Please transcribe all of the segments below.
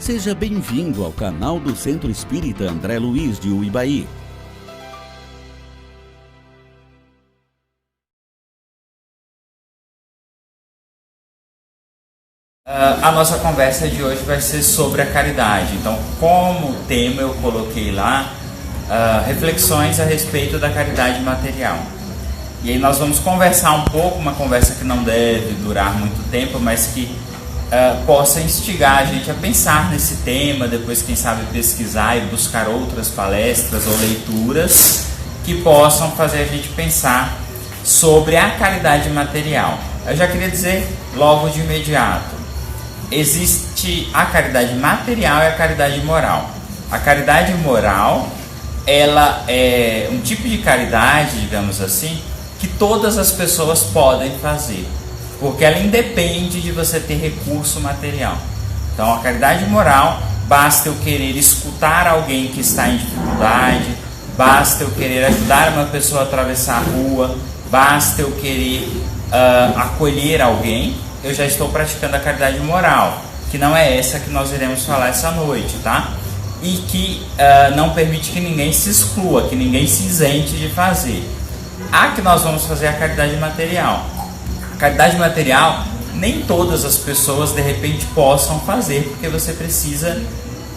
Seja bem-vindo ao canal do Centro Espírita André Luiz de Uibaí. A nossa conversa de hoje vai ser sobre a caridade. Então, como tema eu coloquei lá reflexões a respeito da caridade material. E aí nós vamos conversar um pouco, uma conversa que não deve durar muito tempo, mas que possa instigar a gente a pensar nesse tema, depois quem sabe pesquisar e buscar outras palestras ou leituras que possam fazer a gente pensar sobre a caridade material. Eu já queria dizer logo de imediato, existe a caridade material e a caridade moral. A caridade moral, ela é um tipo de caridade, digamos assim, que todas as pessoas podem fazer, porque ela independe de você ter recurso material. Então a caridade moral, basta eu querer escutar alguém que está em dificuldade, basta eu querer ajudar uma pessoa a atravessar a rua, basta eu querer acolher alguém, eu já estou praticando a caridade moral, que não é essa que nós iremos falar essa noite, tá? E que não permite que ninguém se exclua, que ninguém se isente de fazer. A que nós vamos fazer é a caridade material. A caridade material, nem todas as pessoas de repente possam fazer, porque você precisa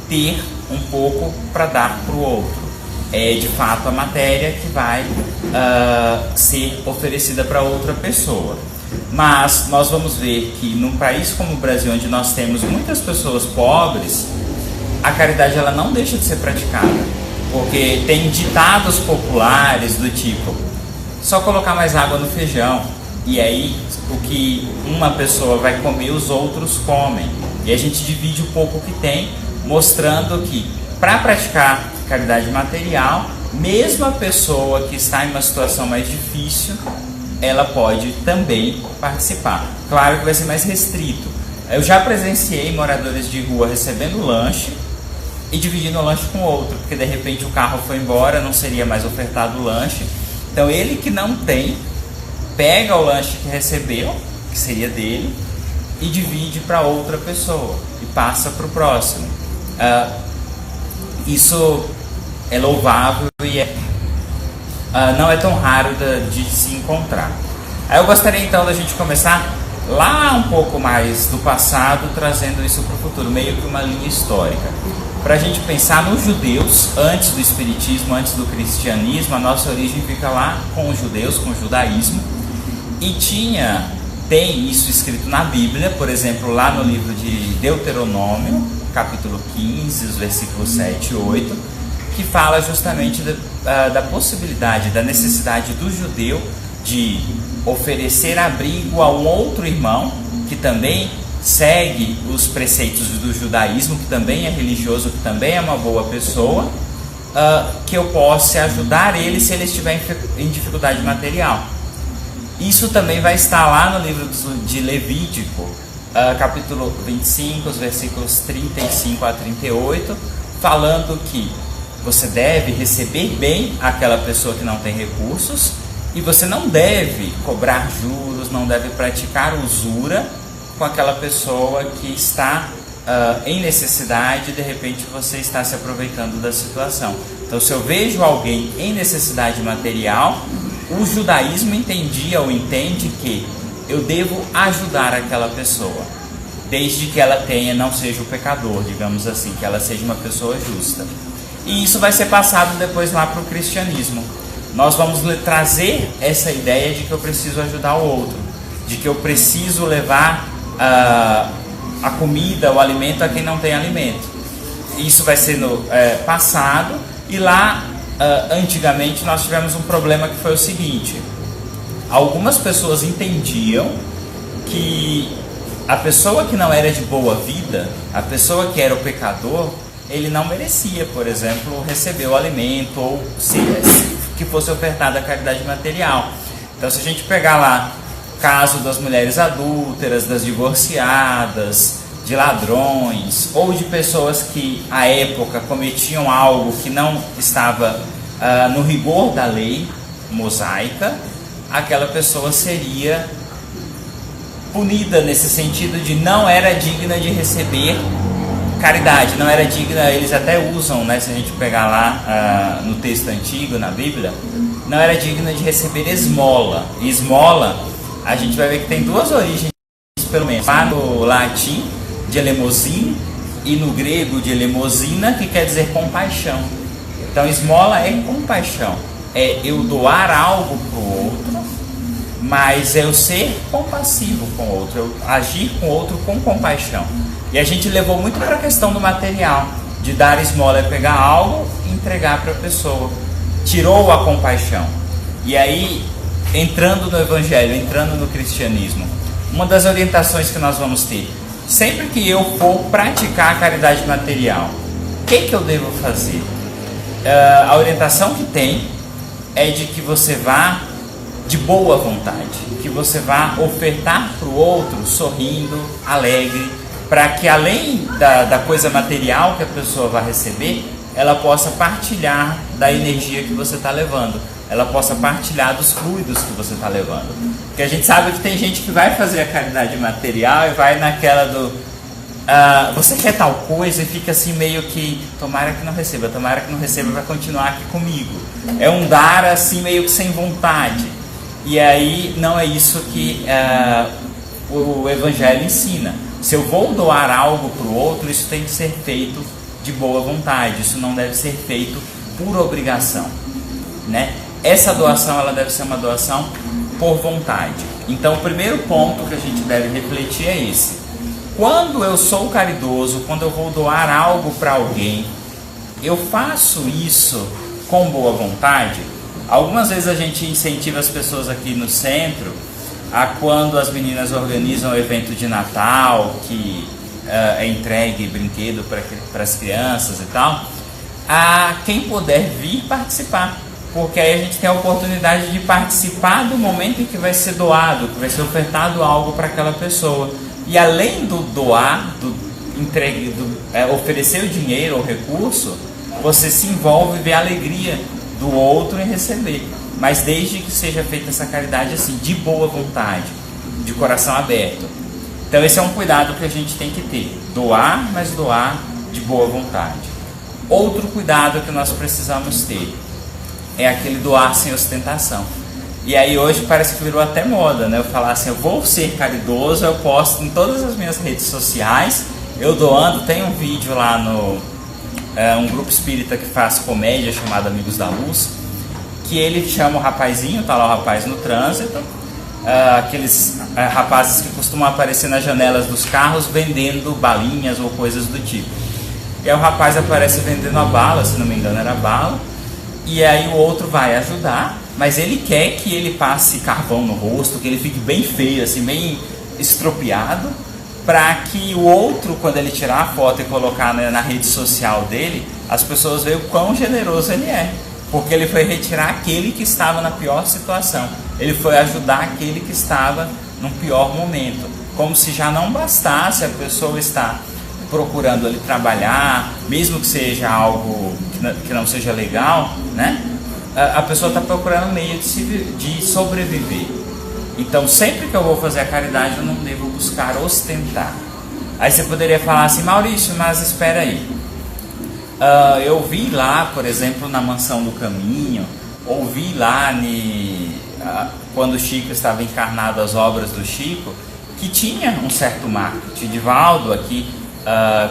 ter um pouco para dar para o outro. É de fato a matéria que vai ser oferecida para outra pessoa. Mas nós vamos ver que num país como o Brasil, onde nós temos muitas pessoas pobres, a caridade ela não deixa de ser praticada, porque tem ditados populares do tipo: só colocar mais água no feijão, e aí o que uma pessoa vai comer, os outros comem. E a gente divide o pouco que tem, mostrando que para praticar caridade material, mesmo a pessoa que está em uma situação mais difícil, ela pode também participar. Claro que vai ser mais restrito. Eu já presenciei moradores de rua recebendo lanche e dividindo o lanche com outro, porque de repente o carro foi embora, não seria mais ofertado o lanche. Então ele que não tem, pega o lanche que recebeu, que seria dele, e divide para outra pessoa e passa para o próximo. Isso é louvável e não é tão raro de se encontrar. Aí eu gostaria então da gente começar lá um pouco mais do passado, trazendo isso para o futuro, meio que uma linha histórica, para a gente pensar nos judeus, antes do espiritismo, antes do cristianismo. A nossa origem fica lá com os judeus, com o judaísmo, e tem isso escrito na Bíblia, por exemplo, lá no livro de Deuteronômio, capítulo 15, os versículos 7 e 8, que fala justamente da possibilidade, da necessidade do judeu de oferecer abrigo a um outro irmão que também segue os preceitos do judaísmo, que também é religioso, que também é uma boa pessoa, que eu possa ajudar ele se ele estiver em dificuldade material. Isso também vai estar lá no livro de Levítico, capítulo 25, os versículos 35 a 38, falando que você deve receber bem aquela pessoa que não tem recursos, e você não deve cobrar juros, não deve praticar usura com aquela pessoa que está em necessidade, e de repente você está se aproveitando da situação. Então, se eu vejo alguém em necessidade material, o judaísmo entendia ou entende que eu devo ajudar aquela pessoa, desde que ela não seja o pecador, digamos assim, que ela seja uma pessoa justa. E isso vai ser passado depois lá para o cristianismo. Nós vamos trazer essa ideia de que eu preciso ajudar o outro, de que eu preciso levar a comida, o alimento a quem não tem alimento. Isso vai ser no passado. E lá, antigamente, nós tivemos um problema que foi o seguinte: algumas pessoas entendiam que a pessoa que não era de boa vida, a pessoa que era o pecador, ele não merecia, por exemplo, receber o alimento ou que fosse ofertada a caridade material. Então, se a gente pegar lá o caso das mulheres adúlteras, das divorciadas, de ladrões ou de pessoas que à época cometiam algo que não estava no rigor da lei mosaica, aquela pessoa seria punida nesse sentido de não era digna de receber caridade não era digna, eles até usam, né, se a gente pegar lá no texto antigo, na Bíblia, não era digna de receber esmola. E esmola, a gente vai ver que tem duas origens, pelo menos. Lá no latim, de elemosine, e no grego, de elemosina, que quer dizer compaixão. Então, esmola é compaixão. É eu doar algo para o outro, mas é eu ser compassivo com o outro, eu agir com o outro com compaixão. E a gente levou muito para a questão do material, de dar esmola é pegar algo e entregar para a pessoa. Tirou a compaixão. E aí, entrando no Evangelho, entrando no cristianismo, uma das orientações que nós vamos ter, sempre que eu for praticar a caridade material, o que eu devo fazer? A orientação que tem é de que você vá de boa vontade, que você vá ofertar para o outro sorrindo, alegre, para que além da coisa material que a pessoa vai receber, ela possa partilhar da energia que você está levando, ela possa partilhar dos fluidos que você está levando. Porque a gente sabe que tem gente que vai fazer a caridade material e vai naquela do você quer tal coisa e fica assim meio que tomara que não receba, vai continuar aqui comigo. É um dar assim meio que sem vontade. E aí não é isso que o Evangelho ensina. Se eu vou doar algo para o outro, isso tem que ser feito de boa vontade, isso não deve ser feito por obrigação, né? Essa doação ela deve ser uma doação por vontade. Então o primeiro ponto que a gente deve refletir é esse: quando eu sou caridoso, quando eu vou doar algo para alguém, eu faço isso com boa vontade? Algumas vezes a gente incentiva as pessoas aqui no centro a, quando as meninas organizam o evento de Natal, que é entregue brinquedo para as crianças e tal, a quem puder vir participar, porque aí a gente tem a oportunidade de participar do momento em que vai ser doado, que vai ser ofertado algo para aquela pessoa. E além do doar, oferecer o dinheiro ou recurso, você se envolve e vê a alegria do outro em receber. Mas desde que seja feita essa caridade assim, de boa vontade, de coração aberto. Então esse é um cuidado que a gente tem que ter. Doar, mas doar de boa vontade. Outro cuidado que nós precisamos ter é aquele doar sem ostentação. E aí hoje parece que virou até moda, né? Eu falar assim, eu vou ser caridoso, eu posto em todas as minhas redes sociais, eu doando. Tem um vídeo lá no um grupo espírita que faz comédia chamado Amigos da Luz, que ele chama o rapazinho, tá lá o rapaz no trânsito, aqueles rapazes que costumam aparecer nas janelas dos carros vendendo balinhas ou coisas do tipo. E aí o rapaz aparece vendendo a bala, se não me engano era bala, e aí o outro vai ajudar, mas ele quer que ele passe carvão no rosto, que ele fique bem feio, assim, bem estropiado, para que o outro, quando ele tirar a foto e colocar na rede social dele, as pessoas vejam o quão generoso ele é. Porque ele foi retirar aquele que estava na pior situação. Ele foi ajudar aquele que estava num pior momento. Como se já não bastasse a pessoa estar procurando ali trabalhar, mesmo que seja algo que não seja legal, né? A pessoa está procurando meio de sobreviver. Então sempre que eu vou fazer a caridade, eu não devo buscar ostentar. Aí você poderia falar assim, Maurício, mas espera aí. Eu vi lá, por exemplo, na Mansão do Caminho, ou vi lá quando o Chico estava encarnado, as obras do Chico, que tinha um certo marketing. Divaldo aqui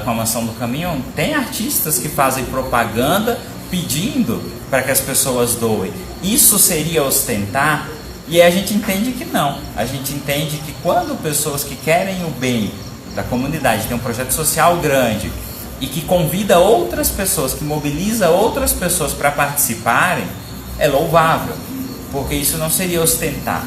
com a Mansão do Caminho, tem artistas que fazem propaganda pedindo para que as pessoas doem. Isso seria ostentar? E a gente entende que não. A gente entende que quando pessoas que querem o bem da comunidade, tem um projeto social grande, e que convida outras pessoas, que mobiliza outras pessoas para participarem, é louvável, porque isso não seria ostentar.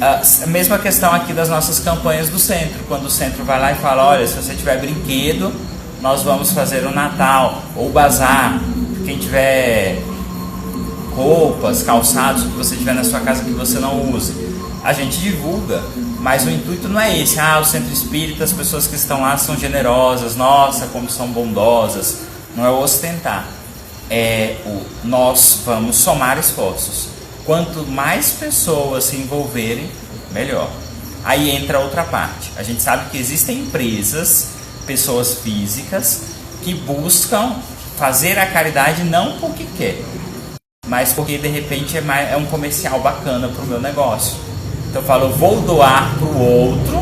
A mesma questão aqui das nossas campanhas do centro, quando o centro vai lá e fala, olha, se você tiver brinquedo, nós vamos fazer o Natal, ou bazar, quem tiver roupas, calçados, que você tiver na sua casa que você não use, a gente divulga. Mas o intuito não é esse, o centro espírita, as pessoas que estão lá são generosas, nossa, como são bondosas. Não é ostentar, nós vamos somar esforços. Quanto mais pessoas se envolverem, melhor. Aí entra outra parte. A gente sabe que existem empresas, pessoas físicas, que buscam fazer a caridade não porque quer, mas porque de repente é um comercial bacana para o meu negócio. Então eu falo, vou doar para o outro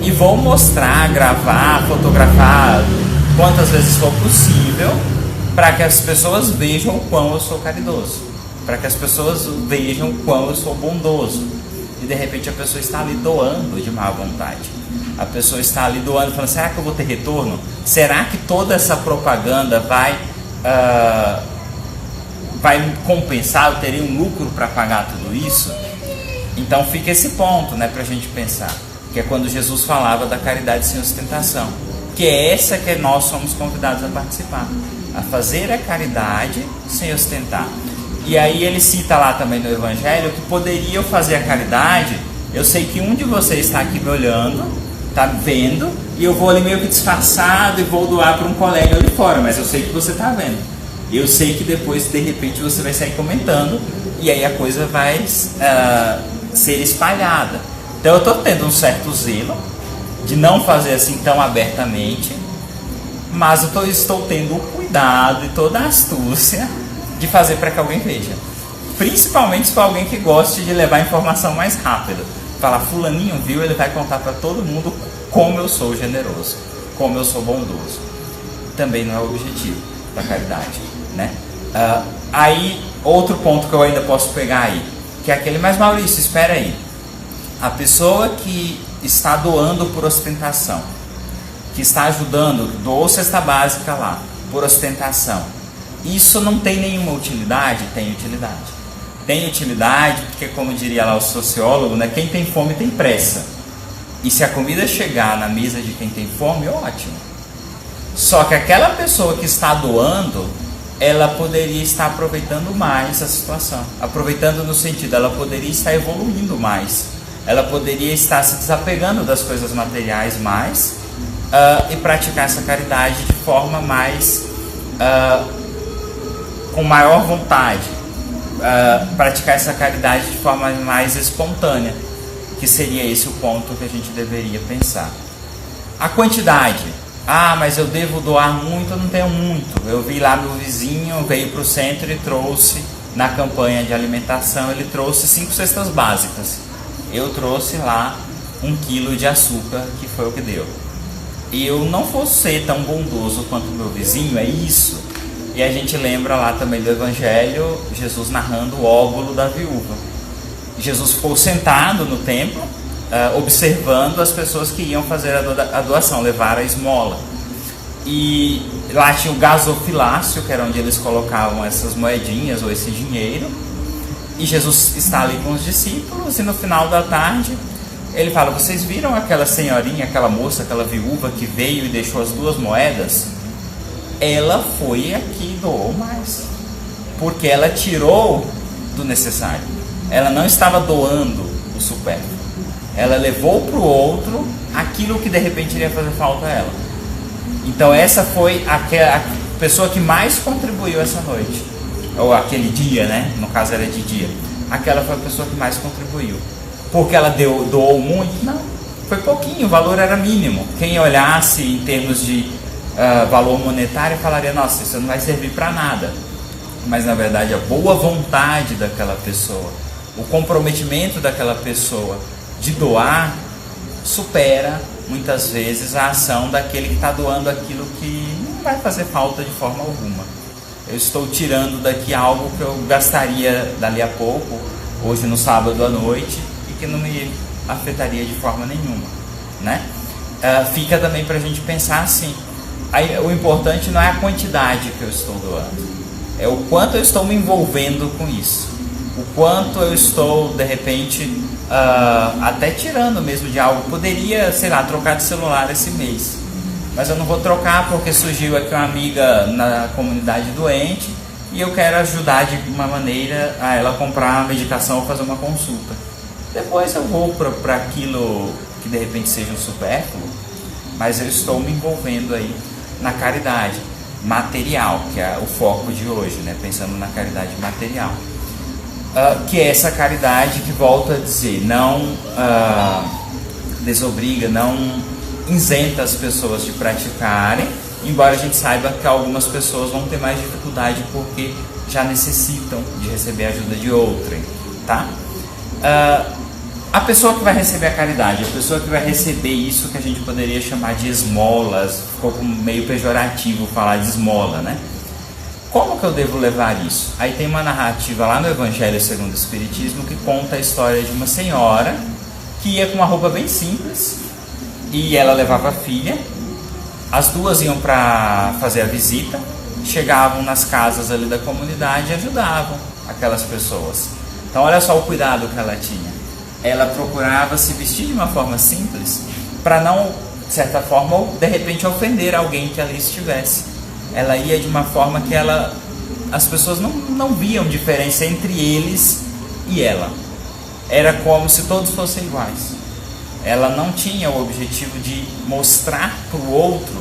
e vou mostrar, gravar, fotografar quantas vezes for possível, para que as pessoas vejam o quão eu sou caridoso, para que as pessoas vejam o quão eu sou bondoso. E de repente a pessoa está ali doando de má vontade. A pessoa está ali doando, falando, será que eu vou ter retorno? Será que toda essa propaganda vai me compensar? Eu terei um lucro para pagar tudo isso? Então fica esse ponto, né, para a gente pensar, que é quando Jesus falava da caridade sem ostentação, que é essa que nós somos convidados a participar, a fazer a caridade sem ostentar. E aí ele cita lá também no Evangelho que poderia eu fazer a caridade, eu sei que um de vocês está aqui me olhando, está vendo, e eu vou ali meio que disfarçado e vou doar para um colega ali fora, mas eu sei que você está vendo. Eu sei que depois, de repente, você vai sair comentando, e aí a coisa vai ser espalhada. Então eu estou tendo um certo zelo de não fazer assim tão abertamente, mas eu estou tendo o cuidado e toda a astúcia de fazer para que alguém veja. Principalmente se for alguém que goste de levar a informação mais rápida. Falar, fulaninho viu, ele vai contar para todo mundo como eu sou generoso, como eu sou bondoso. Também não é o objetivo da caridade, né? Aí, outro ponto que eu ainda posso pegar aí, que é aquele, mas Maurício, espera aí. A pessoa que está doando por ostentação, que está ajudando, doou cesta básica lá, por ostentação, isso não tem nenhuma utilidade? Tem utilidade. Tem utilidade porque, como diria lá o sociólogo, né, quem tem fome tem pressa. E se a comida chegar na mesa de quem tem fome, ótimo. Só que aquela pessoa que está doando, ela poderia estar aproveitando mais a situação. Aproveitando no sentido, ela poderia estar evoluindo mais. Ela poderia estar se desapegando das coisas materiais mais e praticar essa caridade de forma mais... com maior vontade, praticar essa caridade de forma mais espontânea, que seria esse o ponto que a gente deveria pensar. A quantidade, mas eu devo doar muito, eu não tenho muito. Eu vi lá meu vizinho, veio para o centro e trouxe, na campanha de alimentação, ele trouxe 5 cestas básicas. Eu trouxe lá 1 quilo de açúcar, que foi o que deu. E eu não vou ser tão bondoso quanto o meu vizinho, é isso. E a gente lembra lá também do Evangelho, Jesus narrando o óbolo da viúva. Jesus ficou sentado no templo, observando as pessoas que iam fazer a doação, levar a esmola. E lá tinha o gasofilácio, que era onde eles colocavam essas moedinhas ou esse dinheiro. E Jesus está ali com os discípulos, e no final da tarde ele fala, vocês viram aquela senhorinha, aquela moça, aquela viúva que veio e deixou as 2 moedas? Ela foi aqui e doou mais, porque ela tirou do necessário. Ela não estava doando o supérfluo, ela levou para o outro aquilo que de repente iria fazer falta a ela. Então essa foi a pessoa que mais contribuiu essa noite, ou aquele dia, né? No caso era de dia. Aquela foi a pessoa que mais contribuiu. Porque ela doou muito? Não, foi pouquinho, o valor era mínimo. Quem olhasse em termos de valor monetário falaria, nossa, isso não vai servir para nada. Mas na verdade a boa vontade daquela pessoa, o comprometimento daquela pessoa de doar, supera muitas vezes a ação daquele que está doando aquilo que não vai fazer falta de forma alguma. Eu estou tirando daqui algo que eu gastaria dali a pouco, hoje no sábado à noite, e que não me afetaria de forma nenhuma, né? Fica também para a gente pensar assim. Aí, o importante não é a quantidade que eu estou doando, é o quanto eu estou me envolvendo com isso, o quanto eu estou, de repente, até tirando mesmo de algo. Poderia, sei lá, trocar de celular esse mês, mas eu não vou trocar porque surgiu aqui uma amiga na comunidade doente e eu quero ajudar de uma maneira a ela comprar a medicação ou fazer uma consulta. Depois eu vou para aquilo que de repente seja um supérfluo, mas eu estou me envolvendo aí na caridade material, que é o foco de hoje, né? Pensando na caridade material, que é essa caridade que, volto a dizer, não desobriga, não isenta as pessoas de praticarem, embora a gente saiba que algumas pessoas vão ter mais dificuldade porque já necessitam de receber a ajuda de outrem, tá? A pessoa que vai receber a caridade, a pessoa que vai receber isso que a gente poderia chamar de esmolas, ficou meio pejorativo falar de esmola, né? Como que eu devo levar isso? Aí tem uma narrativa lá no Evangelho segundo o Espiritismo que conta a história de uma senhora que ia com uma roupa bem simples e ela levava a filha. As duas iam para fazer a visita, chegavam nas casas ali da comunidade e ajudavam aquelas pessoas. Então olha só o cuidado que ela tinha. Ela procurava se vestir de uma forma simples para não, de certa forma, ou de repente ofender alguém que ali estivesse. Ela ia de uma forma que as pessoas não viam diferença entre eles e ela. Era como se todos fossem iguais. Ela não tinha o objetivo de mostrar para o outro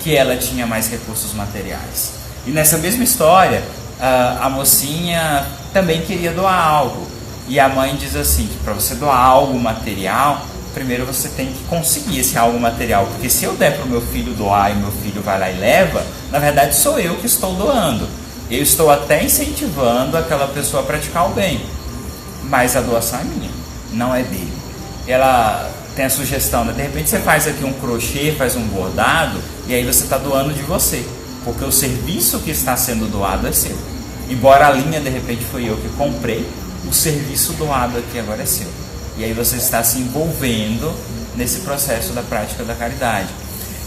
que ela tinha mais recursos materiais. E nessa mesma história, a mocinha também queria doar algo. E a mãe diz assim, que para você doar algo material, primeiro você tem que conseguir esse algo material. Porque se eu der para o meu filho doar e meu filho vai lá e leva, na verdade sou eu que estou doando. Eu estou até incentivando aquela pessoa a praticar o bem. Mas a doação é minha, não é dele. Ela tem a sugestão, né? De repente você faz aqui um crochê, faz um bordado, e aí você está doando de você. Porque o serviço que está sendo doado é seu. Embora a linha, de repente, foi eu que comprei, o serviço doado aqui agora é seu. E aí você está se envolvendo nesse processo da prática da caridade.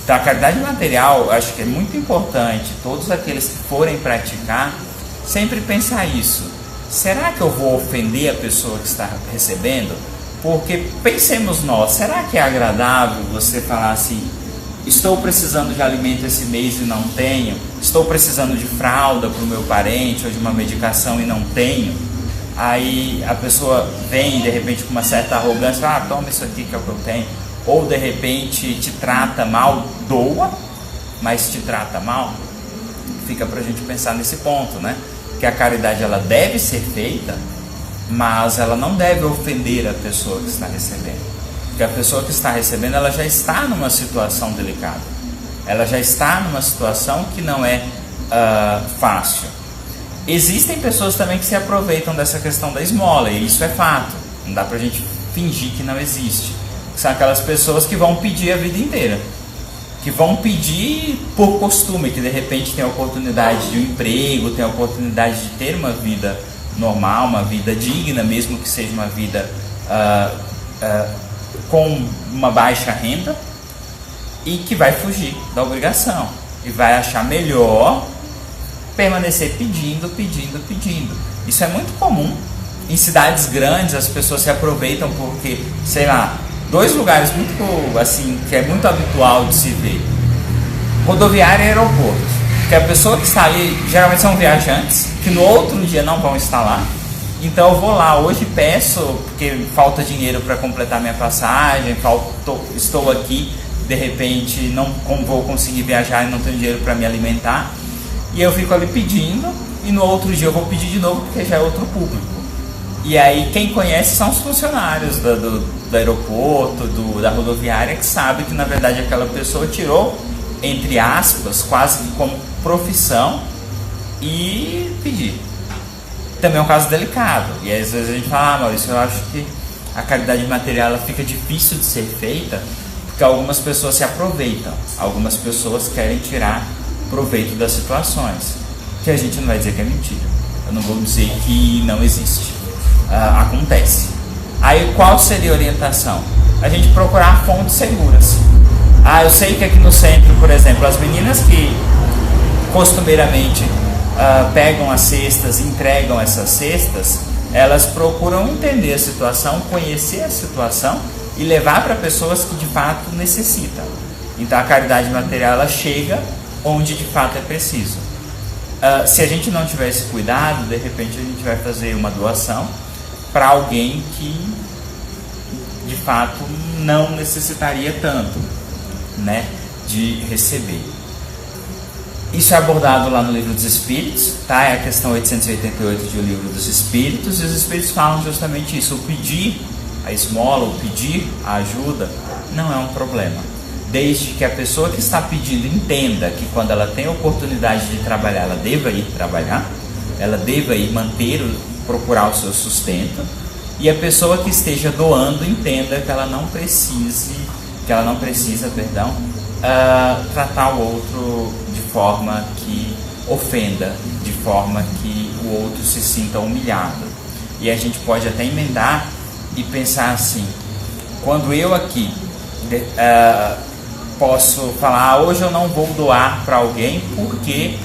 Então a caridade material, acho que é muito importante, todos aqueles que forem praticar, sempre pensar isso. Será que eu vou ofender a pessoa que está recebendo? Porque pensemos nós, será que é agradável você falar assim, estou precisando de alimento esse mês e não tenho, estou precisando de fralda para o meu parente ou de uma medicação e não tenho? Aí a pessoa vem de repente com uma certa arrogância, toma isso aqui que é o que eu tenho. Ou de repente te trata mal, doa, mas te trata mal. Fica pra gente pensar nesse ponto, né? Que a caridade ela deve ser feita, mas ela não deve ofender a pessoa que está recebendo. Porque a pessoa que está recebendo, ela já está numa situação delicada. Ela já está numa situação que não é fácil. Existem pessoas também que se aproveitam dessa questão da esmola, e isso é fato. Não dá pra gente fingir que não existe. São aquelas pessoas que vão pedir a vida inteira. Que vão pedir por costume, que de repente tem a oportunidade de um emprego, tem a oportunidade de ter uma vida normal, uma vida digna, mesmo que seja uma vida com uma baixa renda, e que vai fugir da obrigação. E vai achar melhor permanecer pedindo. Isso é muito comum. Em cidades grandes as pessoas se aproveitam porque, sei lá, dois lugares muito assim, que é muito habitual de se ver: rodoviária e aeroporto. Porque a pessoa que está ali geralmente são viajantes que no outro dia não vão estar lá. Então eu vou lá hoje, peço, porque falta dinheiro para completar minha passagem, estou aqui, de repente não vou conseguir viajar e não tenho dinheiro para me alimentar. E eu fico ali pedindo, e no outro dia eu vou pedir de novo, porque já é outro público. E aí quem conhece são os funcionários do aeroporto, da rodoviária, que sabe que na verdade aquela pessoa tirou, entre aspas, quase que como profissão, e pedir. Também é um caso delicado. E às vezes a gente fala, Maurício, eu acho que a caridade material ela fica difícil de ser feita, porque algumas pessoas se aproveitam, algumas pessoas querem tirar proveito das situações, que a gente não vai dizer que é mentira, eu não vou dizer que não existe, acontece. Aí qual seria a orientação? A gente procurar fontes seguras. Eu sei que aqui no centro, por exemplo, as meninas que costumeiramente pegam as cestas, entregam essas cestas, elas procuram entender a situação, conhecer a situação e levar para pessoas que de fato necessitam. Então a caridade material ela chega onde de fato é preciso. Se a gente não tiver esse cuidado, de repente a gente vai fazer uma doação para alguém que de fato não necessitaria tanto, né, de receber. Isso é abordado lá no Livro dos Espíritos, tá? É a questão 888 de O Livro dos Espíritos, e os Espíritos falam justamente isso: o pedir a esmola, o pedir a ajuda não é um problema, desde que a pessoa que está pedindo entenda que quando ela tem a oportunidade de trabalhar, ela deva ir trabalhar, ela deva ir procurar o seu sustento, e a pessoa que esteja doando entenda que ela não precisa, tratar o outro de forma que ofenda, de forma que o outro se sinta humilhado. E a gente pode até emendar e pensar assim: quando eu aqui posso falar, hoje eu não vou doar para alguém porque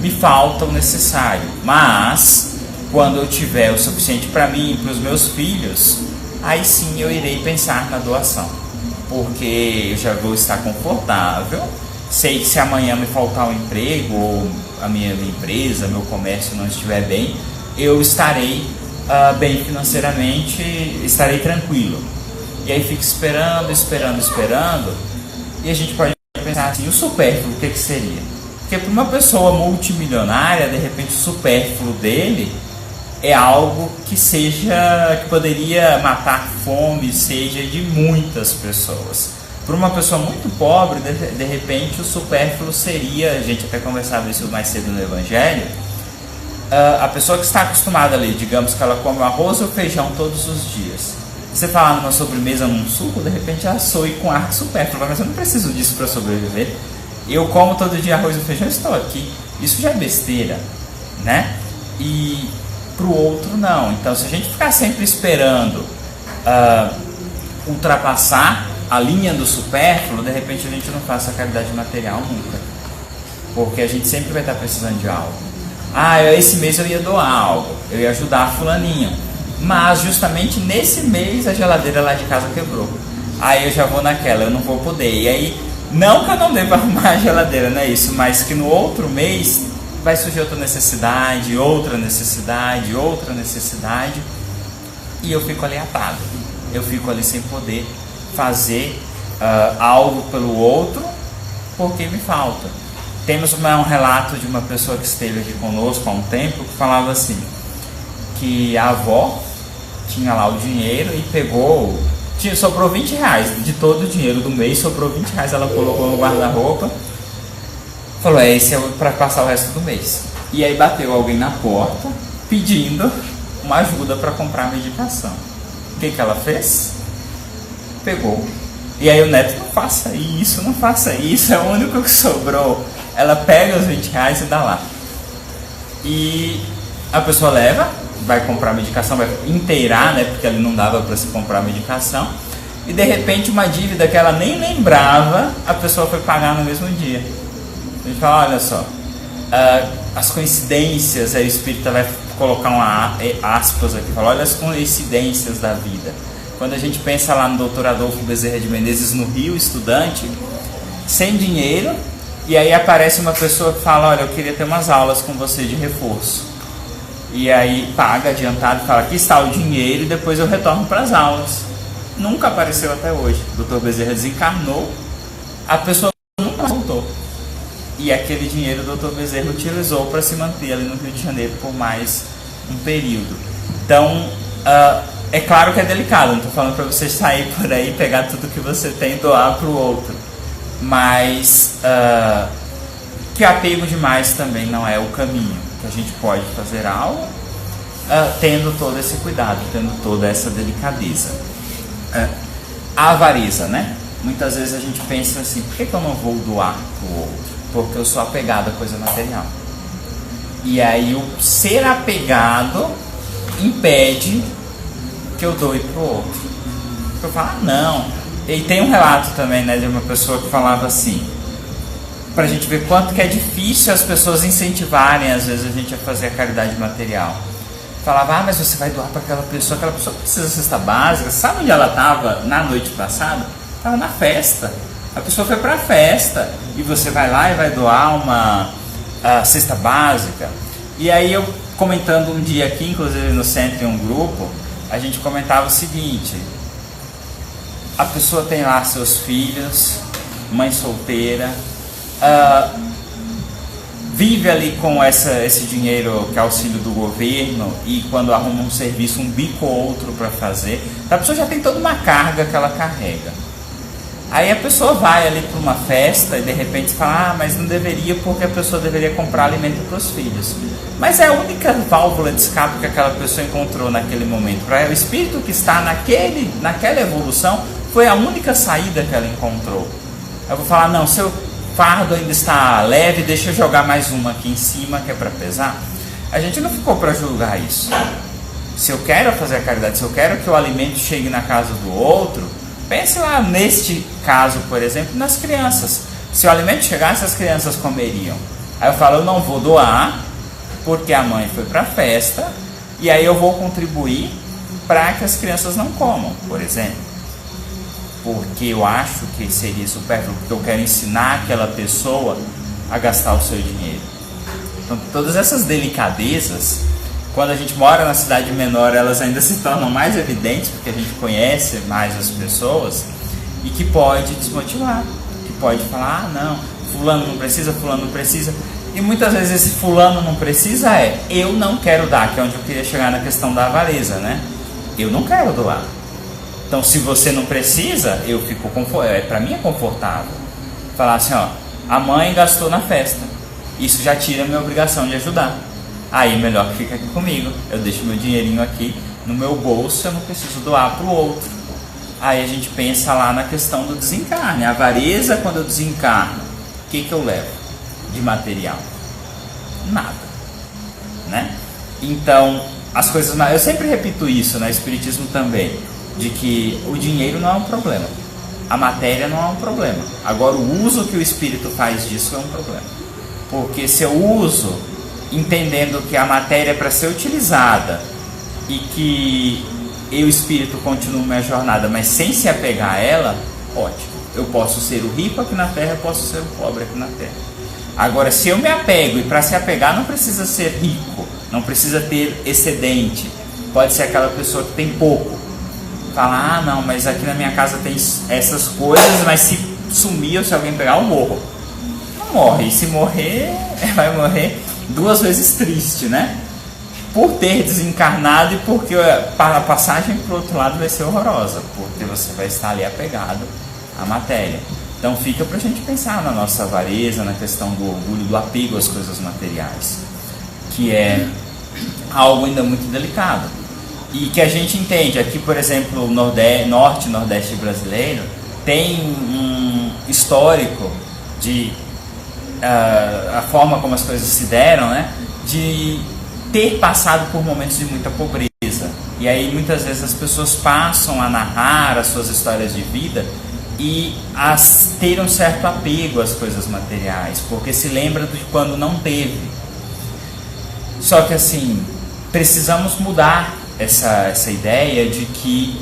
me falta o necessário, mas quando eu tiver o suficiente para mim e para os meus filhos, aí sim eu irei pensar na doação, porque eu já vou estar confortável, sei que se amanhã me faltar um emprego, ou a minha empresa, meu comércio não estiver bem, eu estarei bem financeiramente, estarei tranquilo. E aí fica esperando, e a gente pode pensar assim: o supérfluo, o que seria? Porque para uma pessoa multimilionária, de repente o supérfluo dele é algo que poderia matar fome, seja de muitas pessoas. Para uma pessoa muito pobre, de repente o supérfluo seria, a gente até conversava isso mais cedo no Evangelho, a pessoa que está acostumada ali, digamos que ela come o arroz ou feijão todos os dias. Você fala numa sobremesa, num suco, de repente ela soe com ar supérfluo, mas eu não preciso disso para sobreviver. Eu como todo dia arroz e feijão, estou aqui. Isso já é besteira, né? E para o outro não. Então, se a gente ficar sempre esperando ultrapassar a linha do supérfluo, de repente a gente não faz a caridade material nunca, porque a gente sempre vai estar precisando de algo. Esse mês eu ia doar algo, eu ia ajudar fulaninho, mas justamente nesse mês a geladeira lá de casa quebrou. Aí eu já vou naquela, eu não vou poder. E aí, não que eu não deva arrumar a geladeira, não é isso, mas que no outro mês vai surgir outra necessidade, e eu fico ali atado, eu fico ali sem poder fazer algo pelo outro, porque me falta. Temos um relato de uma pessoa que esteve aqui conosco há um tempo, que falava assim, que a avó tinha lá o dinheiro e sobrou 20 reais, de todo o dinheiro do mês, sobrou 20 reais, ela colocou no guarda-roupa, falou: esse é para passar o resto do mês. E aí bateu alguém na porta, pedindo uma ajuda para comprar medicação. O que ela fez? Pegou. E aí o neto: não faça isso, é o único que sobrou. Ela pega os 20 reais e dá lá. E a pessoa leva, vai comprar medicação, vai inteirar, né? Porque ali não dava para se comprar medicação. E de repente uma dívida que ela nem lembrava, a pessoa foi pagar no mesmo dia. A gente fala: olha só, as coincidências, aí o Espírita vai colocar aspas aqui, fala: olha as coincidências da vida. Quando a gente pensa lá no Dr. Adolfo Bezerra de Menezes, no Rio, estudante, sem dinheiro, e aí aparece uma pessoa que fala: olha, eu queria ter umas aulas com você de reforço. E aí paga adiantado, fala: aqui está o dinheiro e depois eu retorno para as aulas. Nunca apareceu até hoje. O Dr. Bezerra desencarnou, a pessoa nunca voltou. E aquele dinheiro o Dr. Bezerra utilizou para se manter ali no Rio de Janeiro por mais um período. Então, é claro que é delicado, não estou falando para você sair por aí, pegar tudo que você tem e doar para o outro. Mas que apego demais também não é o caminho. Que a gente pode fazer algo tendo todo esse cuidado, tendo toda essa delicadeza. A avareza, né? Muitas vezes a gente pensa assim: por que eu não vou doar para o outro? Porque eu sou apegado à coisa material. E aí o ser apegado impede que eu doe para o outro. Eu falo: não. E tem um relato também, né, de uma pessoa que falava assim, pra gente ver quanto que é difícil as pessoas incentivarem às vezes a gente a fazer a caridade material. Falava: mas você vai doar para aquela pessoa precisa de cesta básica. Sabe onde ela estava na noite passada? Estava na festa. A pessoa foi para a festa e você vai lá e vai doar uma cesta básica. E aí eu comentando um dia aqui, inclusive no centro em um grupo, a gente comentava o seguinte: a pessoa tem lá seus filhos, mãe solteira, vive ali com esse dinheiro que é auxílio do governo, e quando arruma um serviço, um bico ou outro para fazer, a pessoa já tem toda uma carga que ela carrega. Aí a pessoa vai ali para uma festa e de repente fala, mas não deveria, porque a pessoa deveria comprar alimento para os filhos. Mas é a única válvula de escape que aquela pessoa encontrou naquele momento. Para o espírito que está naquela evolução, foi a única saída que ela encontrou. Eu vou falar, não, seu fardo ainda está leve, deixa eu jogar mais uma aqui em cima, que é para pesar. A gente não ficou para julgar isso. Se eu quero fazer a caridade, se eu quero que o alimento chegue na casa do outro, pense lá neste caso, por exemplo, nas crianças. Se o alimento chegasse, as crianças comeriam. Aí eu falo, eu não vou doar, porque a mãe foi para a festa, e aí eu vou contribuir para que as crianças não comam, por exemplo. Porque eu acho que seria supérfluo, porque eu quero ensinar aquela pessoa a gastar o seu dinheiro. Então, todas essas delicadezas, quando a gente mora na cidade menor, elas ainda se tornam mais evidentes, porque a gente conhece mais as pessoas, e que pode desmotivar, que pode falar, não, fulano não precisa, e muitas vezes esse fulano não precisa eu não quero dar, que é onde eu queria chegar na questão da avareza, né? Eu não quero doar. Então, se você não precisa, eu fico para mim é confortável falar assim, ó, a mãe gastou na festa, isso já tira a minha obrigação de ajudar. Aí melhor que fica aqui comigo, eu deixo meu dinheirinho aqui no meu bolso, eu não preciso doar para o outro. Aí a gente pensa lá na questão do desencarne. A avareza, quando eu desencarno, o que eu levo de material? Nada, né? Então, as coisas, eu sempre repito isso, no Espiritismo também, de que o dinheiro não é um problema, a matéria não é um problema. Agora, o uso que o espírito faz disso é um problema. Porque se eu uso entendendo que a matéria é para ser utilizada e que eu, espírito, continuo minha jornada, mas sem se apegar a ela, ótimo. Eu posso ser o rico aqui na terra, eu posso ser o pobre aqui na terra. Agora, se eu me apego, e para se apegar não precisa ser rico, não precisa ter excedente, pode ser aquela pessoa que tem pouco. Fala, não, mas aqui na minha casa tem essas coisas, mas se sumir ou se alguém pegar, eu morro. Não morre, e se morrer, vai morrer 2 vezes triste, né? Por ter desencarnado e porque a passagem para o outro lado vai ser horrorosa, porque você vai estar ali apegado à matéria. Então fica para a gente pensar na nossa avareza, na questão do orgulho, do apego às coisas materiais, que é algo ainda muito delicado. E que a gente entende, aqui por exemplo, o norte e nordeste brasileiro tem um histórico de a forma como as coisas se deram, né, de ter passado por momentos de muita pobreza. E aí muitas vezes as pessoas passam a narrar as suas histórias de vida e a ter um certo apego às coisas materiais, porque se lembra de quando não teve. Só que assim, precisamos mudar essa ideia de que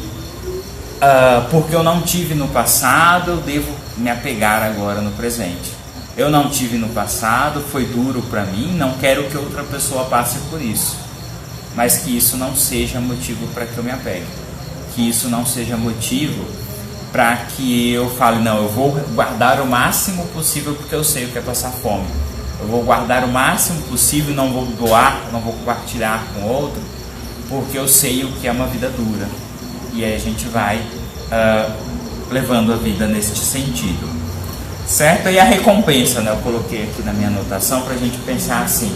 porque eu não tive no passado, eu devo me apegar agora no presente. Eu não tive no passado, foi duro para mim, não quero que outra pessoa passe por isso. Mas que isso não seja motivo para que eu me apegue. Que isso não seja motivo para que eu fale, não, eu vou guardar o máximo possível porque eu sei o que é passar fome. Eu vou guardar o máximo possível, não vou doar, não vou compartilhar com outro, porque eu sei o que é uma vida dura. E aí a gente vai levando a vida neste sentido. Certo? E a recompensa, né? Eu coloquei aqui na minha anotação para a gente pensar assim.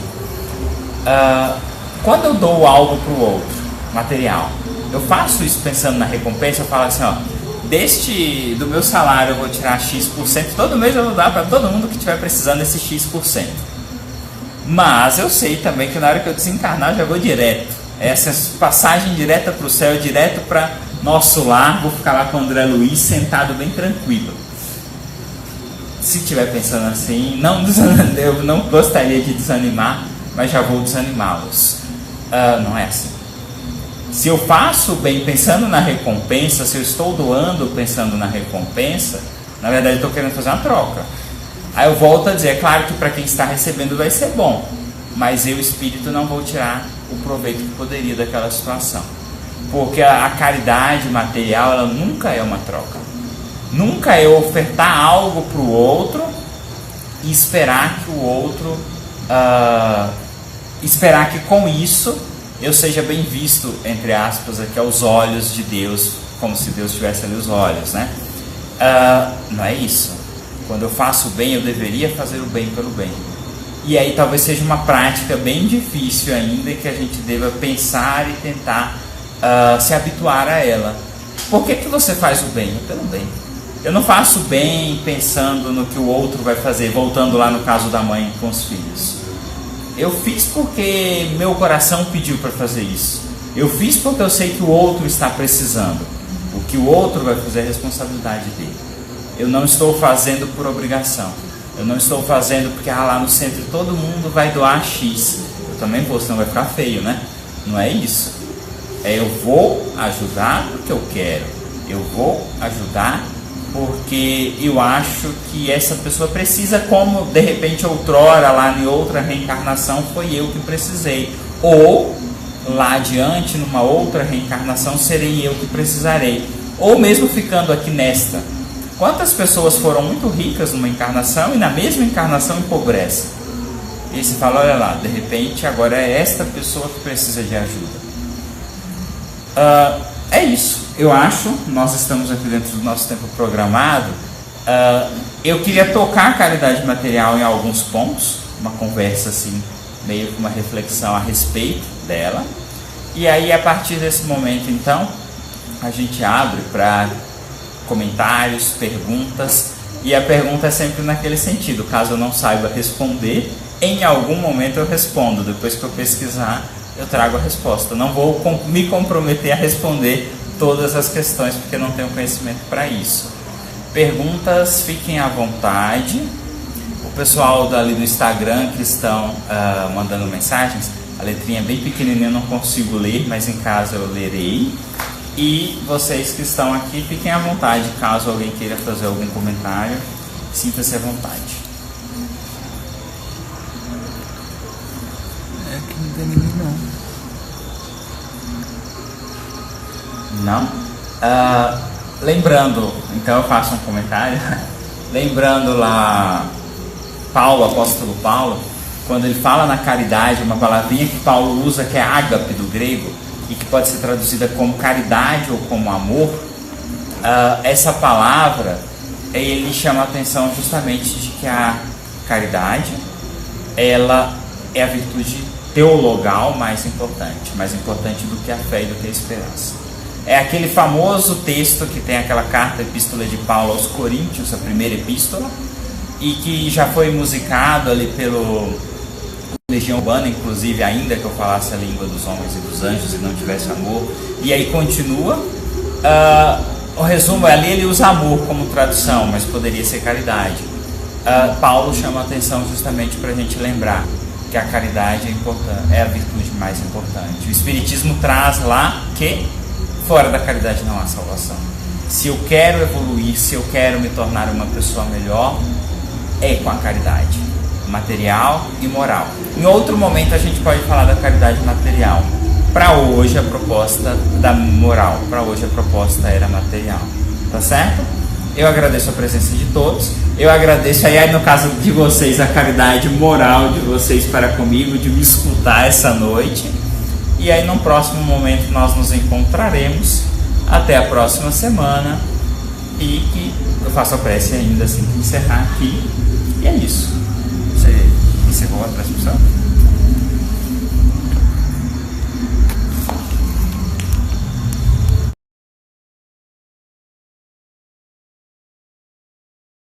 Quando eu dou algo para o outro, material, eu faço isso pensando na recompensa, eu falo assim, ó, do meu salário eu vou tirar X%, todo mês eu vou dar para todo mundo que estiver precisando desse X%. Mas eu sei também que na hora que eu desencarnar eu já vou direto. Essa passagem direta para o céu, direto para nosso lar, vou ficar lá com o André Luiz sentado bem tranquilo. Se estiver pensando assim, eu não gostaria de desanimar, mas já vou desanimá-los. Não é assim. Se eu faço bem pensando na recompensa, se eu estou doando pensando na recompensa, na verdade eu estou querendo fazer uma troca. Aí eu volto a dizer, é claro que para quem está recebendo vai ser bom, mas eu, espírito, não vou tirar o proveito que poderia daquela situação. Porque a caridade material, ela nunca é uma troca. Nunca é ofertar algo para o outro e esperar que o outro, esperar que com isso eu seja bem visto, entre aspas, aqui aos olhos de Deus, como se Deus tivesse ali os olhos, né? Não é isso. Quando eu faço o bem, eu deveria fazer o bem pelo bem. E aí talvez seja uma prática bem difícil ainda, que a gente deva pensar e tentar se habituar a ela. Por que você faz o bem? Pelo bem. Eu não faço bem pensando no que o outro vai fazer, voltando lá no caso da mãe com os filhos. Eu fiz porque meu coração pediu para fazer isso. Eu fiz porque eu sei que o outro está precisando. O que o outro vai fazer é responsabilidade dele. Eu não estou fazendo por obrigação. Eu não estou fazendo porque lá no centro todo mundo vai doar X. Eu também vou, senão vai ficar feio, né? Não é isso. Eu vou ajudar porque eu quero. Eu vou ajudar porque eu acho que essa pessoa precisa, como de repente outrora, lá em outra reencarnação, foi eu que precisei. Ou lá adiante, numa outra reencarnação, serei eu que precisarei. Ou mesmo ficando aqui nesta. Quantas pessoas foram muito ricas numa encarnação e na mesma encarnação empobrecem? E você fala, olha lá, de repente agora é esta pessoa que precisa de ajuda. É isso, eu acho. Nós estamos aqui dentro do nosso tempo programado. Eu queria tocar a caridade material em alguns pontos, uma conversa assim, meio que uma reflexão a respeito dela. E aí, a partir desse momento, então, a gente abre para comentários, perguntas, e a pergunta é sempre naquele sentido. Caso eu não saiba responder, em algum momento eu respondo. Depois que eu pesquisar, eu trago a resposta. Não vou me comprometer a responder todas as questões, porque não tenho conhecimento para isso. Perguntas, fiquem à vontade. O pessoal dali do Instagram que estão mandando mensagens, a letrinha é bem pequenininha, eu não consigo ler, mas em casa eu lerei. E vocês que estão aqui, fiquem à vontade, caso alguém queira fazer algum comentário, sinta-se à vontade. É que não tem ninguém não. Não? Lembrando, então eu faço um comentário. Lembrando lá, Paulo, apóstolo Paulo, quando ele fala na caridade, uma palavrinha que Paulo usa, que é ágape do grego, e que pode ser traduzida como caridade ou como amor, essa palavra, ele chama a atenção justamente de que a caridade, ela é a virtude teologal mais importante do que a fé e do que a esperança. É aquele famoso texto que tem aquela carta, epístola de Paulo aos Coríntios, a primeira epístola, e que já foi musicado ali pelo Legião Urbana, inclusive, ainda que eu falasse a língua dos homens e dos anjos e não tivesse amor. E aí continua, o resumo ali, ele usa amor como tradução, mas poderia ser caridade. Paulo chama a atenção justamente para a gente lembrar que a caridade é a virtude mais importante. O Espiritismo traz lá que fora da caridade não há salvação. Se eu quero evoluir, se eu quero me tornar uma pessoa melhor, é com a caridade material e moral. Em outro momento a gente pode falar da caridade material. Para hoje a proposta da moral, para hoje a proposta era material. Tá certo? Eu agradeço a presença de todos. Eu agradeço aí no caso de vocês a caridade moral de vocês para comigo, de me escutar essa noite. E aí no próximo momento nós nos encontraremos. Até a próxima semana. E que eu faço a prece ainda assim que encerrar aqui. E é isso. Você encerrou a transmissão?